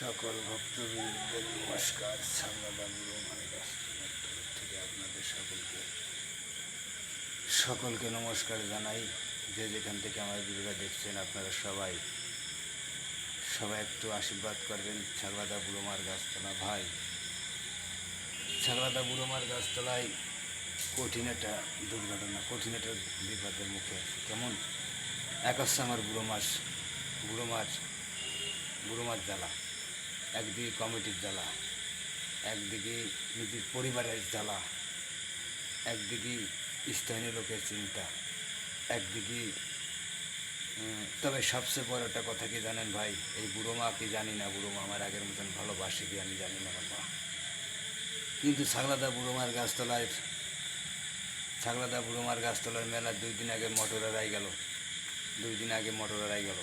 সকল ভক্তবৃন্দদের নমস্কার। সাংবাদা গুরু মানদাস থেকে আপনাদের সকলকে নমস্কার জানাই। যে যেখান থেকে আমার ভিডিওটা দেখছেন আপনারা সবাই সবাই একটু আশীর্বাদ করবেন। ছাগলাদা বুড়োমার গাছতলা ভাই, ছাগলাদা বুড়োমার গাছতলায় কঠিন একটা দুর্ঘটনা, কঠিন একটা বিপদের মুখে আছে। কেমন এক হচ্ছে আমার বুড়োমার জ্বালা, একদিকে কমিটির জ্বালা, একদিকে নিজের পরিবারের জ্বালা, একদিকে স্থানীয় লোকের চিন্তা, একদিকে তবে সবচেয়ে বড় একটা কথা কি জানেন ভাই, এই বুড়ো মা কি জানি না, বুড়ো মা আমার আগের মতন ভালোবাসে কি আমি জানি না আমার মা। কিন্তু ছাগলাদা বুড়োমার গাছতলার মেলা 2 দিন আগে মোটর হারাই গেল।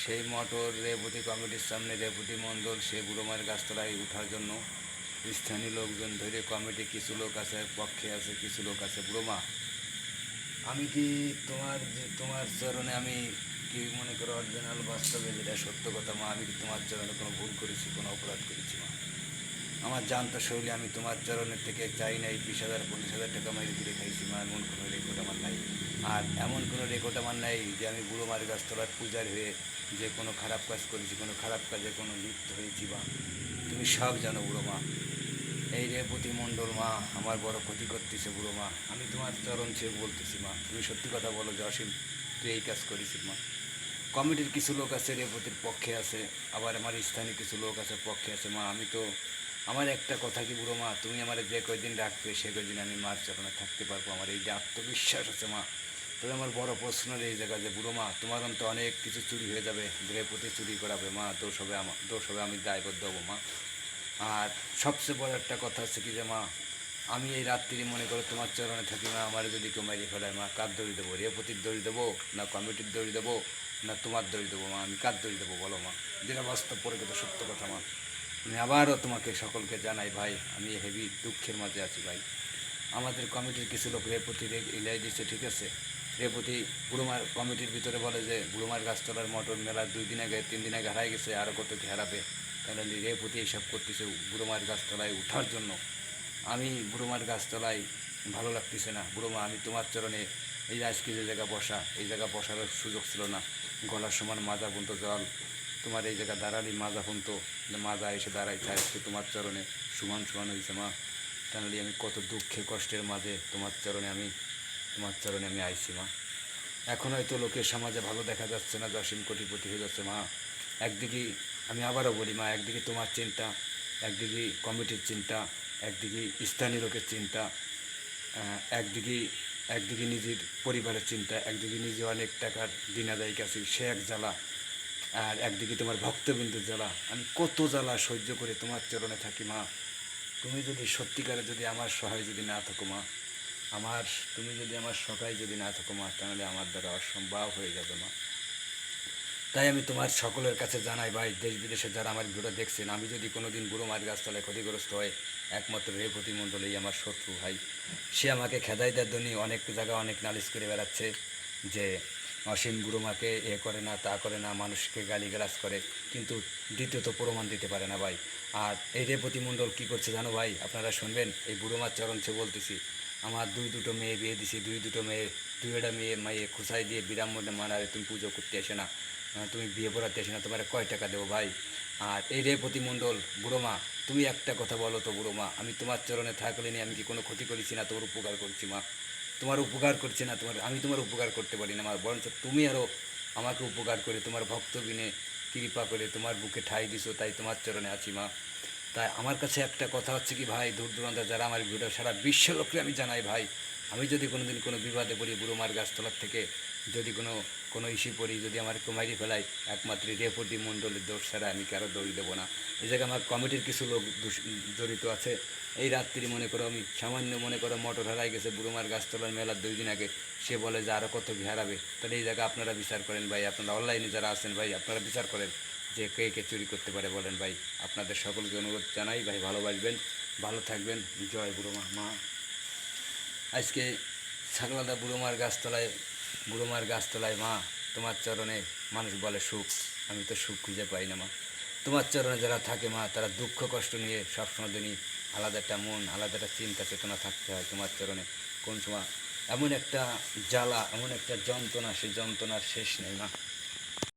সেই মোটর রেবতী কমিটির সামনে রেবতী মণ্ডল সে বুড়োমার গাছতলায় উঠার জন্য স্থানীয় লোকজন ধরে, কমিটি কিছু লোক আছে পক্ষে আছে, কিছু লোক আছে। বুড়োমা, আমি কি তোমার চরণে আমি কি মনে করো অরিজিনাল বাস্তবে যেটা সত্য কথা মা, আমি কি তোমার চরণে কোনো ভুল করেছি, কোনো অপরাধ করেছি মা? আমার জানতো শৈলী আমি তোমার চরণের থেকে চাই নাই 20,000 25,000 টাকা মাইরে দূরে খাইছি মা, এমন কোনো রেকর্ড আমার নাই। আর এমন কোনো রেকর্ড আমার নাই যে আমি বুড়ো মার গাছতলার পূজার হয়ে যে কোনো খারাপ কাজ করেছি, কোনো খারাপ কাজে কোনো লিপ্ত হয়েছি মা। তুমি সব জানো বুড়ো মা। এই রেবতী মণ্ডল মা আমার বড় ক্ষতি করতেছে বুড়ো মা, আমি তোমার চরণ ছেড়ে বলতেছি মা, তুমি সত্যি কথা বলো যে অসীম তুই এই কাজ করেছিস মা। কমিটির কিছু লোক আছে রেবতীর পক্ষে আছে, আবার আমার স্থানীয় কিছু লোক আছে পক্ষে আছে মা। আমি তো আমার একটা কথা কি বুড়ো মা, তুমি আমার যে কয়দিন রাখবে সে কয়দিন আমি মার চরণে থাকতে পারবো, আমার এই যে আত্মবিশ্বাস আছে মা। তবে আমার বড় প্রশ্ন এই জায়গা যে বুড়ো মা, তোমার তো অনেক কিছু চুরি হয়ে যাবে, রেবতী চুরি করাবে মা, দোষ হবে আমি দায়বদ্ধ হবো মা। আর সবচেয়ে বড় একটা কথা হচ্ছে কি যে মা, আমি এই রাত্রি মনে করো তোমার চরণে থাকি মা, আমার যদি কেউ মারিয়ে ফেলায় মা, কার দড়ি দেবো? রেবতীর দড়ি দেবো, না কমিটির দড়ি দেবো, না তোমার দড়ি দেবো মা? আমি কার দড়ি দেবো বলো মা? যেটা বাস্তব পরিগত সত্য কথা মা। আমি আবারও তোমাকে সকলকে জানাই ভাই, আমি হেভি দুঃখের মাঝে আছি ভাই। আমাদের কমিটির কিছু লোক রেবতী ইলাই দিচ্ছে, ঠিক আছে। রেবতী বুড়োমার কমিটির ভিতরে বলে যে বুড়োমার গাছতলার মোটর মেলা 2 দিন আগে 3 দিন আগে হারাই গেছে, আরও কত কি হারাবে, কারণ রেবতী এইসব করতেছে বুড়োমার গাছতলায় উঠার জন্য। আমি বুড়োমার গাছতলায় ভালো লাগতেছে না বুড়োমা, আমি তোমার চরণে এই যে আজকে যে জায়গা বসা, এই জায়গা বসার সুযোগ ছিল না, গলার সমান মাজা পর্যন্ত জল, তোমার এই জায়গা দাঁড়ালি মাজা পর্যন্ত মাজা এসে দাঁড়াইছে, আজকে তোমার চরণে সমান সমান হয়েছে মা। টানলি আমি কত দুঃখে কষ্টের মাঝে তোমার চরণে আমি আইছি মা। এখন হয়তো লোকের সমাজে ভালো দেখা যাচ্ছে না, জসিম কোটিপতি হয়ে যাচ্ছে মা। একদিকে আমি আবারও বলি মা, একদিকে তোমার চিন্তা, একদিকে কমিটির চিন্তা, একদিকে স্থানীয় লোকের চিন্তা, একদিকে একদিকে নিজের পরিবারের চিন্তা, একদিকে নিজে অনেক টাকার দিনাদায়িক আছি সে এক জ্বালা, আর একদিকে তোমার ভক্তবিন্দুর জ্বালা। আমি কত জ্বালা সহ্য করে তোমার চরণে থাকি মা। তুমি যদি সত্যিকারে যদি আমার সহায় যদি না থাকো মা, তুমি যদি আমার সহায় যদি না থাকো মা, তাহলে আমার দ্বারা অসম্ভব হয়ে যাবে মা। তাই আমি তোমার সকলের কাছে জানাই ভাই, দেশ বিদেশে যারা আমার ভিডিও দেখছেন, আমি যদি কোনো দিন বুড়ো মার গাছতলায় ক্ষতিগ্রস্ত হয়, একমাত্র রেবতী মণ্ডলেই আমার শত্রু ভাই। সে আমাকে খেদাই দেওয়ার জন্য অনেক জায়গায় অনেক নালিশ করে বেড়াচ্ছে যে অসীম গুরুমাকে এ করে না, তা করে না, মানুষকে গালিগালাজ করে, কিন্তু দ্বিতীয়ত প্রমাণ দিতে পারে না ভাই। আর এই রেবতী মণ্ডল কী করছে জানো ভাই, আপনারা শুনবেন, এই বুড়োমার চরণ সে বলতেছি, আমার দুটো মেয়ে বিয়ে দিছি, দুটো মেয়ে খুসাই দিয়ে বিরামনে মানারে তুমি পুজো করতে আসে না, তুমি বিয়ে পড়াতে আসে না, তোমার কয় টাকা দেবো ভাই? আর এই রেবতী মণ্ডল বুড়োমা, তুমি একটা কথা বলো তো বুড়োমা, আমি তোমার চরণে থাকলে নিয়ে আমি কি কোনো ক্ষতি করেছি না? তোমার উপকার করছি মা, তোমার উপকার করছি না, আমি তোমার উপকার করতে পারি না মা, বরঞ্চ তুমি আরও আমাকে উপকার করে তোমার ভক্তবিনে কৃপা করে তোমার বুকে ঠাঁই দিছো, তাই তোমার চরণে আছি মা। তাই আমার কাছে একটা কথা হচ্ছে কি ভাই, দূর দূরান্ত যারা আমার ভিডিও সারা বিশ্ব লোককে আমি জানাই ভাই, আমি যদি কোনো দিন কোনো বিবাদে পড়ি বুড়ো মার গাছতলার থেকে, যদি কোনো ইস্যু পড়ি, যদি আমার কুমারি ফেলাই, একমাত্র রেবতী মণ্ডলের দোষ ছাড়া আমি কারো দৌড়ি দেবো না। এই জায়গায় আমার কমিটির কিছু লোক জড়িত আছে। এই রাত্রি মনে করো আমি সামান্য মনে করো মোটর হারাই গেছে বুড়োমার গাছতলার মেলার 2 দিন আগে, সে বলে যে আরও কত কি হারাবে, তাহলে এই জায়গায় আপনারা বিচার করেন ভাই, আপনারা অনলাইনে যারা আছেন ভাই, আপনারা বিচার করেন যে কে কে চুরি করতে পারে বলেন ভাই। আপনাদের সকলকে অনুরোধ জানাই ভাই, ভালোবাসবেন, ভালো থাকবেন। জয় বুড়োমা মা। আজকে ছাগলাদা বুড়োমার গাছতলায় মা, তোমার চরণে মানুষ বলে সুখ, আমি তো সুখ খুঁজে পাই না মা। তোমার চরণে যারা থাকে মা, তারা দুঃখ কষ্ট নিয়ে সবসময় দিনই আলাদা একটা মন, আলাদা একটা চিন্তা চেতনা থাকতে হয় তোমার চরণে। কোন সময় এমন একটা জ্বালা, এমন একটা যন্ত্রণা, সেই যন্ত্রণার শেষ নেই মা।